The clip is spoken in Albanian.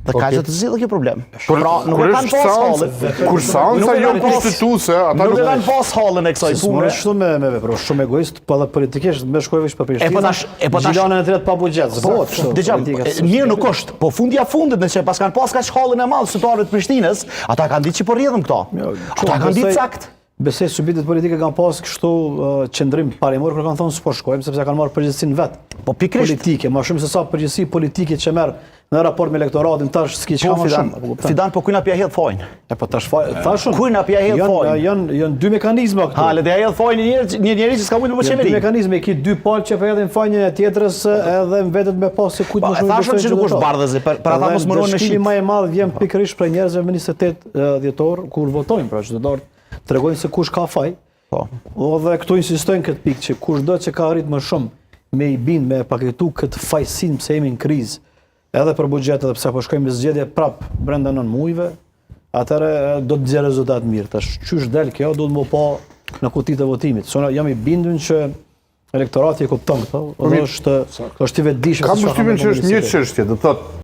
Dhe ka që të zhjithë kjo problem. Pra, nuk e kanë pas halën. Kur seansa jo konstituse, ata nuk e kanë pas halën e kësaj pune. Shtu me vepro, shumë egoist, po edhe politikisht me shkoj veç për Prishtinë. Gjilanën e tretë pa buxhet. Mirë nuk është, po fundja fundit nëse pas kanë pas kaq halën e madh qytetarët të Prishtinës, ata kanë ditë që po rrjedhëm këto. Ata kanë ditë sakt. Besoj subitet politike kanë pas kështu qëndrim parimor kur kanë thonë s'po shkojmë sepse kanë marrë përgjegjësinë vet. Po pikërisht politike, më shumë se sa përgjegjësi politike që merr në raport me elektoratin tash s'ki çka më shumë. Fidan po kujt na pia hedh fojin. Po tash thashun. Kujt na pia hedh fojin. Janë dy mekanizma këtu. Ha, le të hedh fojin një njeri që s'ka mundë më qeveri. Dy mekanizme, ki dy palë që po hedhin fojin e tjetrës edhe mbetet me pas se kujt më shumë. Thashun që nuk është bardhëzi, për ata mos mëron me shit. Më e madh vjen pikërisht për njerëzve më 28 dhjetor kur votojnë pra qytetarët tregojnë se kush ka faj. Po. Dhe këtu insistojnë këtë pikë që kushdo që ka arrit më shumë me i bind me paketu këtë fajsin pse jemi në krizë, edhe për buxhet edhe pse po shkojmë në zgjedhje prap brenda 9 muajve, atëherë do të nxjerrë rezultat mirë. Tash çysh del kjo do të më pa në kutitë e votimit. Sona jam i bindur që elektorati e kupton këto, është i vetëdijshëm. Kam përshtypjen që është një çështje, do thotë